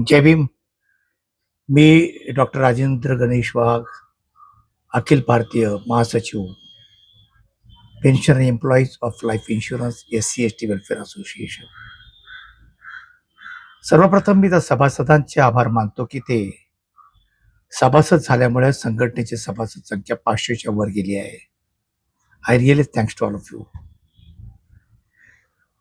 जय भीम. मी doctor Rajendra Ganesh Wagh, Akhil Bharatiya महासचिव, pension employees of life insurance SC/ST welfare association. सर्वप्रथम मी त्या सभासदांचे आभार मानतो की ते सभासद झाल्यामुळे संघटनेची सभासद संख्या 500च्या वर गेली आहे. I really thanks to all of you.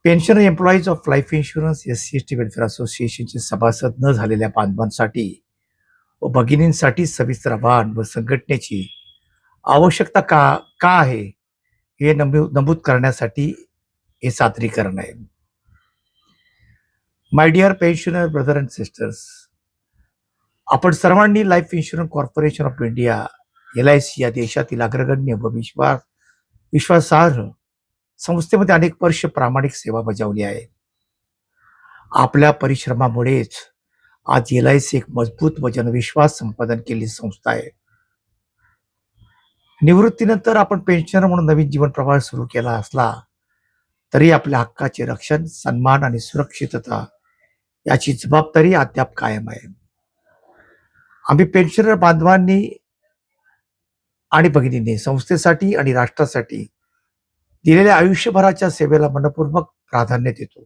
Pension employees of life insurance SC/ST welfare असोसिएशनचे सभासद न झालेल्या बांधवांसाठी व भगिनींसाठी सविस्तर आवाहन व संघटनेची आवश्यकता का का आहे हे नमूद करण्यासाठी हे सादरीकरण आहे. My dear pensioner brother and sisters, आपण सर्वांनी life insurance corporation of India LIC या देशातील अग्रगण्य व विश्वासार्ह संस्थेमध्ये अनेक वर्ष प्रामाणिक सेवा बजावली आहे. आपल्या परिश्रमामुळेच आज LIC एक मजबूत व जनविश्वास संपादन केलेली संस्था आहे. निवृत्तीनंतर आपण पेन्शनर म्हणून नवीन जीवन प्रवाह सुरू केला असला तरी आपल्या हक्काचे रक्षण, सन्मान आणि सुरक्षितता याची जबाबदारी अद्याप कायम आहे. आम्ही पेन्शनर बांधवांनी आणि भगिनींनी संस्थेसाठी आणि राष्ट्रासाठी दिलेल्या आयुष्यभराच्या सेवेला मनपूर्वक प्राधान्य देतो.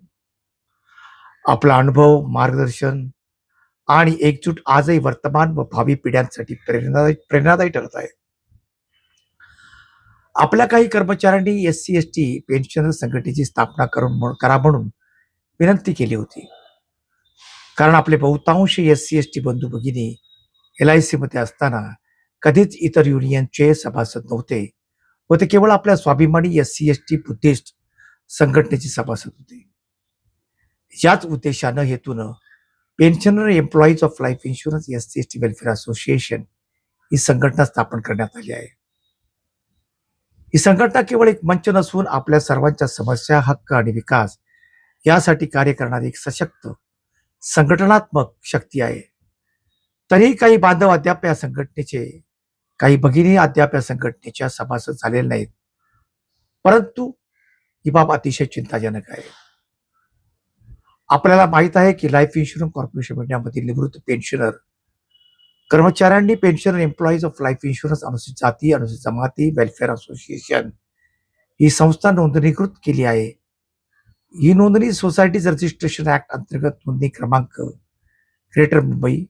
आपला अनुभव, मार्गदर्शन आणि एकजूट आजही वर्तमान व भावी पिढ्यांसाठी प्रेरणादायी ठरत आहे. आपल्या काही कर्मचाऱ्यांनी SC/ST पेन्शनर संघटनेची स्थापना करा म्हणून विनंती केली होती. कारण आपले बहुतांश SC/ST बंधू भगिनी LIC मध्ये असताना कधीच इतर युनियनचे सभासद नव्हते व ते केवळ आपल्या स्वाभिमानी SC/ST बुद्धिस्ट संघटनेचे सभासद होते. याच उद्देशानं हेतून pensioner employees of life insurance SC/ST welfare association ही संघटना स्थापन करण्यात आली आहे. ही संघटना केवळ एक मंच नसून आपल्या सर्वांच्या समस्या, हक्क आणि विकास यासाठी कार्य करणारी एक सशक्त संघटनात्मक शक्ती आहे. तरीही काही बांधव अद्याप या संघटनेचे, काही भगिनी अद्याप या संघटनेच्या सभासद झालेले नाहीत. परंतु ही बाब अतिशय चिंताजनक आहे. आपल्याला माहित आहे की लाईफ इन्शुरन्स कॉर्पोरेशन ऑफ इंडियामधील निवृत्त पेन्शनर कर्मचाऱ्यांनी pensioner employees of life insurance अनुसूचित जाती, अनुसूचित जमाती वेलफेअर असोसिएशन ही संस्था नोंदणीकृत केली आहे. ही नोंदणी सोसायटीज रजिस्ट्रेशन ऍक्ट अंतर्गत नोंदणी क्रमांक ग्रेटर मुंबई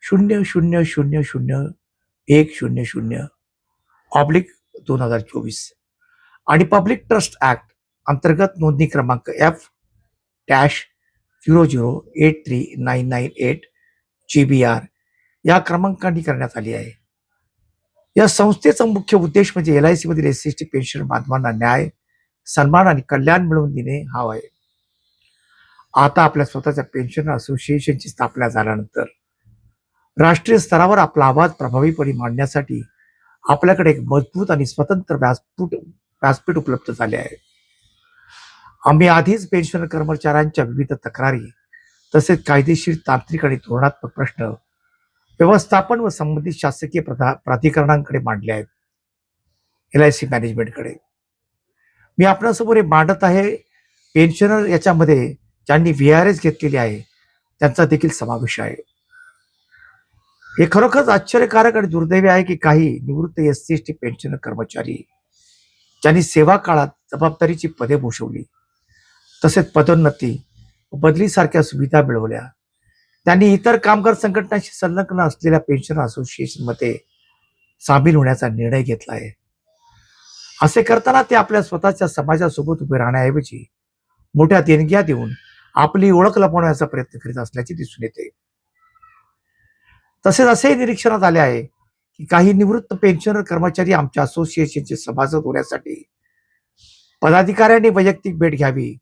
000100/2024 आणि पब्लिक ट्रस्ट ऍक्ट अंतर्गत नोंदणी क्रमांक F-0083998 या क्रमांकाने करण्यात आली आहे. या संस्थेचा मुख्य उद्देश म्हणजे LIC मधील SC/ST पेन्शन बांधवांना न्याय, सन्मान आणि कल्याण मिळवून देणे हा आहे. आता आपल्या स्वतःच्या पेन्शनर असोसिएशनची स्थापना झाल्यानंतर राष्ट्रीय स्तरावर आपला आवाज प्रभावीपणे मांडण्यासाठी आपल्याकडे एक मजबूत आणि स्वतंत्र व्यासपीठ उपलब्ध झाले आहे. आम्ही आधीच पेन्शनर कर्मचाऱ्यांच्या विविध तक्रारी तसेच कायदेशीर, तांत्रिक आणि धोरणात्मक प्रश्न व्यवस्थापन व संबंधित शासकीय प्राधिकरणांकडे मांडले आहेत. LIC मॅनेजमेंटकडे मी आपल्यासमोर हे मांडत आहे. पेन्शनर याच्यामध्ये ज्यांनी VRS घेतलेली आहे त्यांचा देखील समावेश आहे. हे खरोखरच आश्चर्यकारक आणि दुर्दैवी आहे की काही निवृत्त SC/ST पेन्शनर कर्मचारी ज्यांनी सेवा काळात जबाबदारीची पदे भूषवली, तसेच पदोन्नती व बदलीसारख्या सुविधा मिळवल्या, त्यांनी इतर कामगार संघटनांशी संलग्न असलेल्या पेन्शनर असोसिएशन मध्ये सामील होण्याचा निर्णय घेतला आहे. असे करताना ते आपल्या स्वतःच्या समाजासोबत उभे राहण्याऐवजी मोठ्या देणग्या देऊन आपली ओळख लपवण्याचा प्रयत्न करीत असल्याचे दिसून येते. तसेच असेही निरीक्षणात आले आहे की काही निवृत्त पेन्शनर कर्मचारी आमच्या असोसिएशनचे सभासद होण्यासाठी पदाधिकाऱ्यांनी वैयक्तिक भेट घ्यावी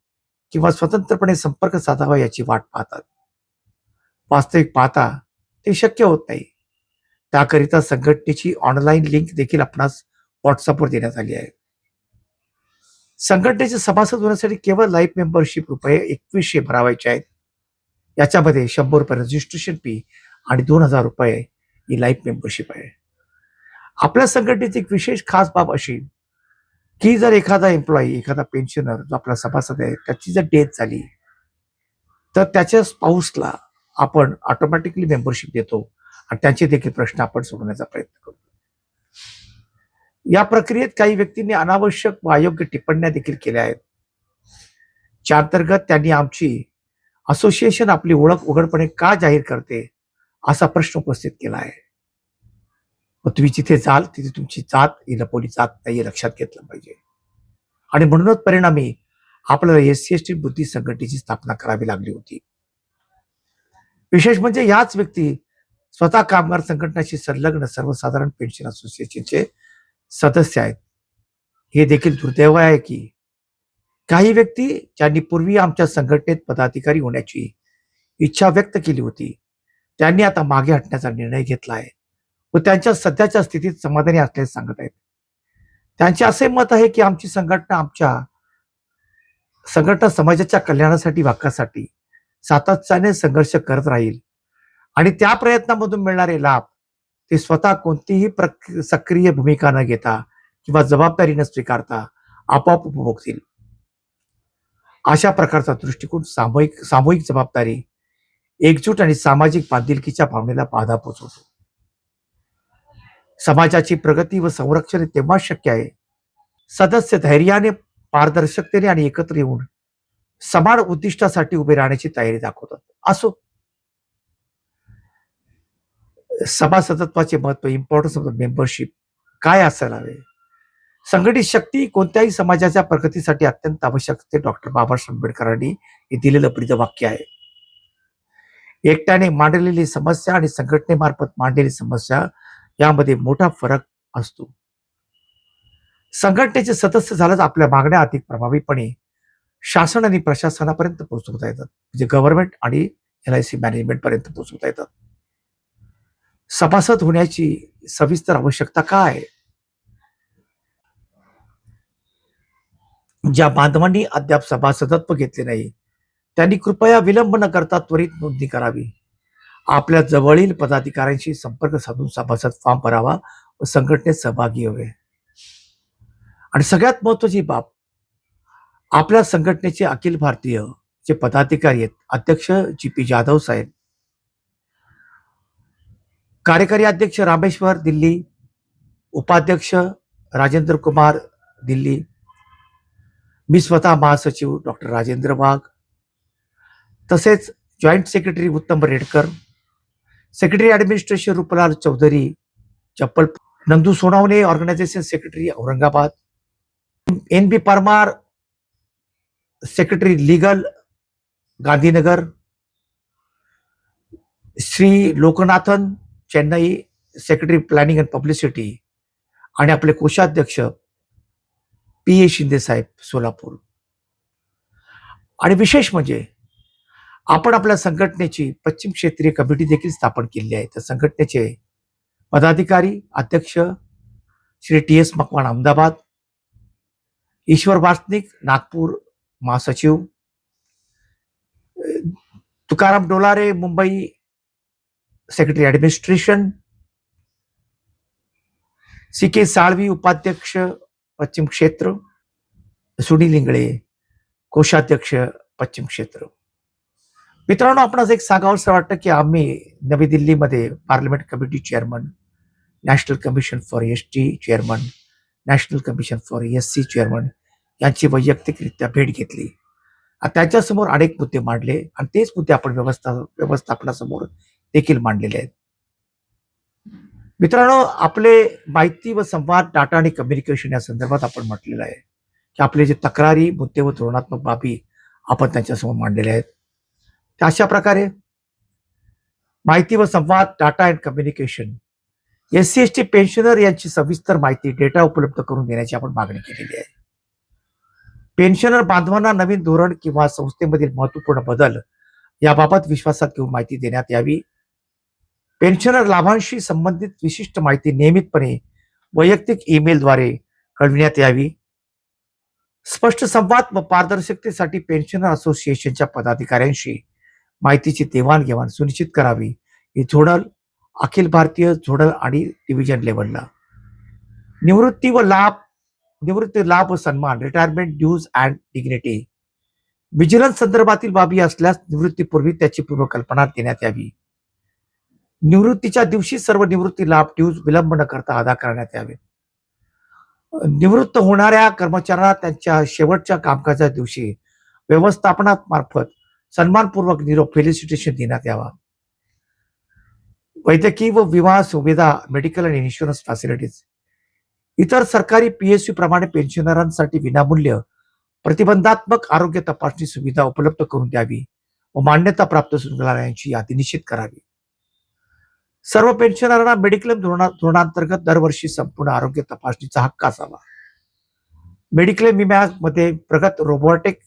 किंवा स्वतंत्रपणे संपर्क साधावा याची वाट पाहतात. वास्तविक पाहता ते शक्य होत नाही. त्याकरिता संघटनेची ऑनलाईन लिंक देखील आपणास व्हॉट्सअपवर देण्यात आली आहे. संघटनेचे सभासद होण्यासाठी केवळ लाईफ मेंबरशिप ₹2100 भरावायचे आहेत. याच्यामध्ये ₹100 रजिस्ट्रेशन फी आणि ₹2000 ही लाईफ मेंबरशिप आहे. आपल्या संघटनेची एक विशेष खास बाब अशी की जर एखादा एम्प्लॉई, एखादा पेन्शनर जो आपला सभासद आहे त्याची जर डेथ झाली तर त्याच्या स्पाऊसला आपण ऑटोमॅटिकली मेंबरशिप देतो आणि त्यांचे देखील प्रश्न आपण सोडवण्याचा प्रयत्न करतो. या प्रक्रियेत काही व्यक्तींनी अनावश्यक व अयोग्य टिप्पण्या देखील केल्या आहेत, ज्या अंतर्गत त्यांनी आमची असोसिएशन आपली ओळख उघडपणे का जाहीर करते असा प्रश्न उपस्थित केला आहे. मग तुम्ही जिथे जाल तिथे तुमची जात ही लपवली जात नाही हे लक्षात घेतलं पाहिजे. आणि म्हणूनच परिणामी आपल्याला SC/ST बुद्धी संघटनेची स्थापना करावी लागली होती. विशेष म्हणजे याच व्यक्ती स्वतः कामगार संघटनाशी संलग्न सर्वसाधारण पेन्शन असोसिएशनचे सदस्य आहेत. हे देखील दुर्दैव आहे की काही व्यक्ती ज्यांनी पूर्वी आमच्या संघटनेत पदाधिकारी होण्याची इच्छा व्यक्त केली होती, त्यांनी आता मागे हटण्याचा निर्णय घेतला आहे व त्यांच्या सध्याच्या स्थितीत समाधानी असल्याचे सांगत आहेत. त्यांचे असे मत आहे की आमची संघटना समाजाच्या कल्याणासाठी वाकासाठी सातत्याने संघर्ष करत राहील आणि त्या प्रयत्नामधून मिळणारे लाभ ते स्वतः कोणतीही सक्रिय भूमिका न घेता किंवा जबाबदारी न स्वीकारता आपोआप उपभोगतील. अशा प्रकारचा दृष्टिकोन सामूहिक जबाबदारी, एकजूट आणि सामाजिक बांधिलकीच्या भावनेला बाधा पोहोचवतो. समाजाची प्रगती व संरक्षण तेव्हा शक्य आहे सदस्य धैर्याने, पारदर्शकतेने आणि एकत्र येऊन समान उद्दिष्टासाठी उभे राहण्याची तयारी दाखवतात. असो, सभासदत्वाचे महत्व, इम्पॉर्टन्स ऑफ द मेंबरशिप काय असायला हवे. संघटित शक्ती कोणत्याही समाजाच्या प्रगतीसाठी अत्यंत आवश्यक असते. डॉक्टर बाबासाहेब आंबेडकरांनी हे दिलेलं ब्रीदवाक्य आहे. एकट्याने मांडलेली समस्या आणि संघटनेमार्फत मांडलेली समस्या यामध्ये मोठा फरक असतो. संघटनेचे सदस्य झाल्यास आपल्या मागण्या अधिक प्रभावीपणे शासन आणि प्रशासनापर्यंत पोहोचवता येतात. म्हणजे गव्हर्नमेंट आणि LIC मॅनेजमेंट पर्यंत पोहोचवता येतात. सभासद होण्याची सविस्तर आवश्यकता काय आहे. ज्या बांधवांनी अद्याप सभासदत्व घेतले नाही त्यांनी कृपया विलंब न करता त्वरित नोंदणी करावी. आपल्या जवळील पदाधिकाऱ्यांशी संपर्क साधून सभासद फॉर्म भरावा व संघटनेत सहभागी व्हावे. आणि सगळ्यात महत्वाची बाब, आपल्या संघटनेचे अखिल भारतीय जे पदाधिकारी आहेत, अध्यक्ष GP जाधव साहेब, कार्यकारी अध्यक्ष रामेश्वर दिल्ली, उपाध्यक्ष राजेंद्र कुमार दिल्ली, मी स्वतः महासचिव डॉक्टर राजेंद्र वाघ, तसेच joint secretary Uttam Redkar, secretary administration Ruplal Chaudhari चप्पल, Nandu Sonawane organization secretary Aurangabad, NB परमार secretary legal Gandhinagar, Shri Loknathan Chennai secretary planning and publicity आणि आपले कोषाध्यक्ष PA शिंदे साहेब सोलापूर. आणि विशेष म्हणजे आपण आपल्या संघटनेची पश्चिम क्षेत्रीय कमिटी देखील स्थापन केली आहे. त्या संघटनेचे पदाधिकारी अध्यक्ष श्री TS मकवाण अहमदाबाद, ईश्वर वासनिक नागपूर महासचिव, Tukaram Dolare Mumbai secretary administration, CK Salvi उपाध्यक्ष पश्चिम क्षेत्र, सुनील इंगळे कोषाध्यक्ष पश्चिम क्षेत्र. मित्रांनो, आपणास एक सांगावंसं वाटतं की आम्ही नवी दिल्लीमध्ये parliament committee chairman, national commission for ST chairman, national commission for SC chairman यांची वैयक्तिकरित्या भेट घेतली. त्यांच्यासमोर अनेक मुद्दे मांडले आणि तेच मुद्दे आपण व्यवस्थापनासमोर देखील मांडलेले आहेत. मित्रांनो, आपले माहिती व संवाद, डाटा आणि कम्युनिकेशन या संदर्भात आपण म्हटलेलं आहे की आपले जे तक्रारी, मुद्दे व धोरणात्मक बाबी आपण त्यांच्यासमोर मांडलेले आहेत. अशा प्रकारे माहिती व संवाद, data and communication, SC/ST pensioner यांची सविस्तर माहिती, डेटा उपलब्ध करून देण्याची आपण मागणी केलेली आहे. पेन्शनर बांधवांना नवीन धोरण किंवा संस्थेमधील महत्वपूर्ण बदल याबाबत विश्वासात घेऊन माहिती देण्यात यावी. पेन्शनर लाभांशी संबंधित विशिष्ट माहिती नियमितपणे वैयक्तिक ईमेलद्वारे कळविण्यात यावी. स्पष्ट संवाद व पारदर्शकतेसाठी पेन्शनर असोसिएशनच्या पदाधिकाऱ्यांशी माहितीची देवाणघेवाण सुनिश्चित करावी. ही झोनल, अखिल भारतीय झोनल आणि डिव्हिजन लेवलला निवृत्ती लाभ व सन्मान, retirement dues and dignity vigilance संदर्भातील बाबी असल्यास निवृत्तीपूर्वी त्याची पूर्वकल्पना देण्यात यावी. निवृत्तीच्या दिवशी सर्व निवृत्ती लाभ ड्यूज विलंब न करता अदा करण्यात यावे. निवृत्त होणाऱ्या कर्मचाऱ्यांना त्यांच्या शेवटच्या कामकाजाच्या दिवशी व्यवस्थापनामार्फत सन्मानपूर्वक निरोप फेलिसिटेशन देण्यात यावा. वैद्यकीय व विमा सुविधा, मेडिकल आणि इन्शुरन्स फॅसिलिटीज इतर सरकारी पीएसयू प्रमाणे पेन्शनरांसाठी विनामूल्य प्रतिबंधात्मक आरोग्य तपासणी सुविधा उपलब्ध करून द्यावी व मान्यता प्राप्त रुग्णालयांची यादी निश्चित करावी. सर्व पेन्शनरांना मेडिक्लेम धोरणांतर्गत दरवर्षी संपूर्ण आरोग्य तपासणीचा हक्क असावा. मेडिक्लेम विम्यामध्ये प्रगत रोबोटिक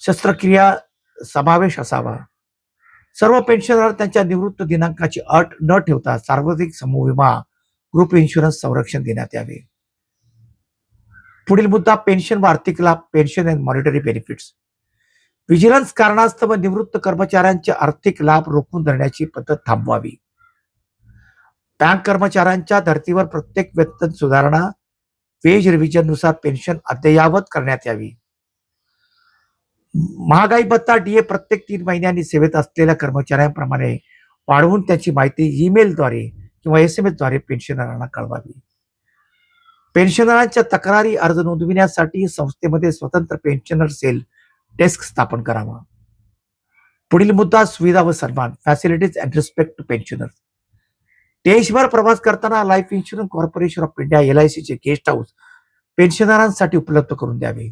शस्त्रक्रिया समावेश असावा. सर्व पेन्शनर त्यांच्या निवृत्त दिनांकाची अट न ठेवता सार्वत्रिक समूह विमा ग्रुप इन्शुरन्स संरक्षण देण्यात यावे. पुढील मुद्दा पेन्शन व आर्थिक लाभ, pension and monetary benefits. Vigilance कारणास्तव निवृत्त कर्मचाऱ्यांचे आर्थिक लाभ रोखून धरण्याची पद्धत थांबवावी. बँक कर्मचाऱ्यांच्या धर्तीवर प्रत्येक वेतन सुधारणा, वेज रिव्हिजन नुसार पेन्शन अद्ययावत करण्यात यावी. महागाई भत्ता डीए प्रत्येक 3 महिन्यांनी सेवेत असलेल्या कर्मचाऱ्यांप्रमाणे वाढवून त्याची माहिती ईमेलद्वारे किंवा SMS द्वारे पेन्शनरांना कळवावी. पेन्शनरांच्या तक्रारी अर्ज नोंदविण्यासाठी संस्थेमध्ये स्वतंत्र पेन्शनर सेल डेस्क स्थापन करावा. पुढील मुद्दा सुविधा व सन्मान, facilities and respect to pensioners. देशभर प्रवास करताना life insurance corporation of India LIC चे गेस्ट हाऊस पेन्शनरांसाठी उपलब्ध करून द्यावे.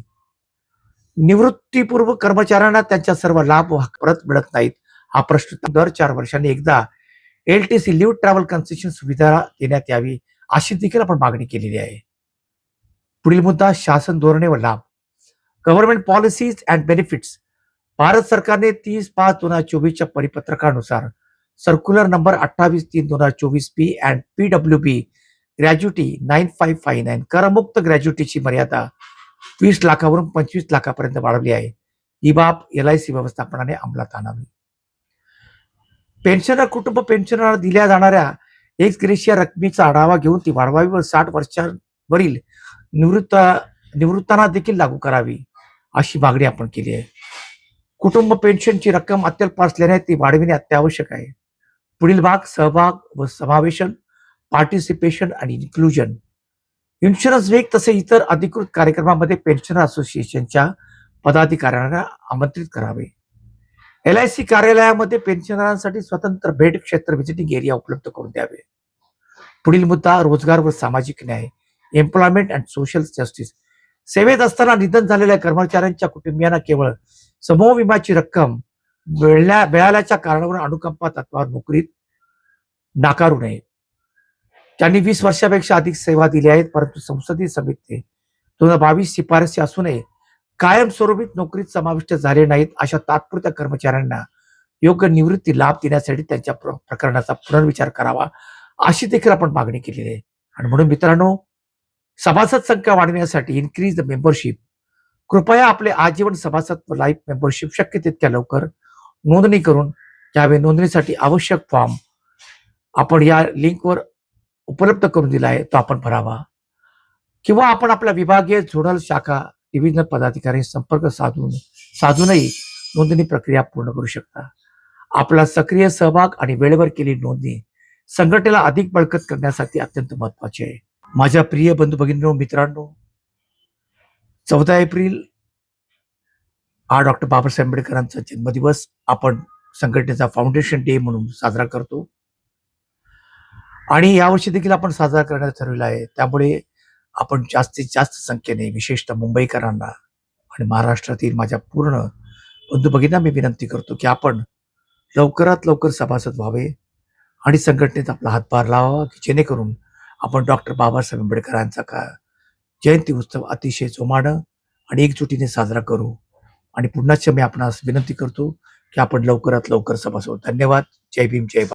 निवृत्तीपूर्व कर्मचाऱ्यांना त्यांच्या सर्व लाभ व हक्क परत मिळत नाहीत हा प्रश्न दर 4 वर्षांनी एकदा LTC लिव्ह ट्रॅव्हल कन्सेशन सुविधा देण्यात यावी अशी देखील आपण मागणी केलेली आहे. पुढील मुद्दा शासन धोरणे व लाभ, government policies and benefits. Bharat सरकारने 30/5/2024 परिपत्रकानुसार circular number 28/3/2024 P and PWB gratuity 9559 करमुक्त ग्रॅज्युटीची मर्यादा 20 लाखावरून 25 लाखापर्यंत वाढवली आहे. ही बाब LIC व्यवस्थापनाने अंमलात आणावी. पेन्शनर कुटुंब पेन्शनर दिल्या जाणाऱ्या एक्स ग्रेशिया रकमेचा आढावा घेऊन ती वाढवावी व 60 वर्षांवरील निवृत्तांना देखील लागू करावी अशी मागणी आपण केली आहे. कुटुंब पेन्शनची रक्कम अत्यल्प असल्याने ती वाढविणे अत्यावश्यक आहे. पुढील भाग सहभाग व समावेशन, पार्टिसिपेशन आणि इन्क्लुजन. इन्शुरन्स वीक तसे इतर अधिकृत कार्यक्रमामध्ये पेन्शनर असोसिएशनच्या पदाधिकाऱ्यांना आमंत्रित करावे. LIC कार्यालयामध्ये पेन्शनरांसाठी स्वतंत्र भेट क्षेत्र व्हिजिटिंग एरिया उपलब्ध करून द्यावे. पुढील मुद्दा रोजगार व सामाजिक न्याय, एम्प्लॉयमेंट अँड सोशल जस्टिस. सेवेत असताना निधन झालेल्या कर्मचाऱ्यांच्या कुटुंबियांना केवळ समूह विम्याची रक्कम मिळाल्याच्या कारणावरून अनुकंपा तत्वावर नोकरीत नाकारू नये. त्यांनी 20 वर्षापेक्षा अधिक सेवा दिली आहेत परंतु संसदीय समिती 2022 शिफारसी असूनही कायमस्वरूपी नोकरीत समाविष्ट झाले नाहीत अशा तात्पुरत्या कर्मचाऱ्यांना योग्य निवृत्ती लाभ देण्यासाठी त्यांच्या प्रकरणाचा पुनर्विचार करावा अशी देखील आपण मागणी केलेली आहे. आणि म्हणून मित्रांनो, सभासद संख्या वाढवण्यासाठी इन्क्रीज द मेंबरशिप. कृपया आपले आजीवन सभासद व लाईफ मेंबरशिप शक्य तितक्या लवकर नोंदणी करून घ्यावे. नोंदणीसाठी आवश्यक फॉर्म आपण या लिंकवर उपलब्ध करून दिला आहे तो आपण भरावा किंवा आपण आपल्या विभागीय झोनल शाखा डिव्हिजनल पदाधिकारी संपर्क साधूनही नोंदणी प्रक्रिया पूर्ण करू शकता. आपला सक्रिय सहभाग आणि वेळेवर केलेली नोंदणी संघटनेला अधिक बळकट करण्यासाठी अत्यंत महत्वाची आहे. माझ्या प्रिय बंधू भगिनींनो, मित्रांनो, 14 एप्रिल हा डॉक्टर बाबासाहेब आंबेडकरांचा जन्मदिवस आपण संघटनेचा फाउंडेशन डे म्हणून साजरा करतो आणि यावर्षी देखील आपण साजरा करण्याचं ठरवलं आहे. त्यामुळे आपण जास्तीत जास्त संख्येने विशेषतः मुंबईकरांना आणि महाराष्ट्रातील माझ्या पूर्ण बंधू भगिनींना मी विनंती करतो की आपण लवकरात लवकर सभासद व्हावे आणि संघटनेत आपला हातभार लावावा की जेणेकरून आपण डॉक्टर बाबासाहेब आंबेडकरांचा जयंती उत्सव अतिशय जोमानं आणि एकजुटीने साजरा करू. आणि पुन्हा मी आपणास विनंती करतो की आपण लवकरात लवकर सभासद. धन्यवाद. जय भीम, जय भारत.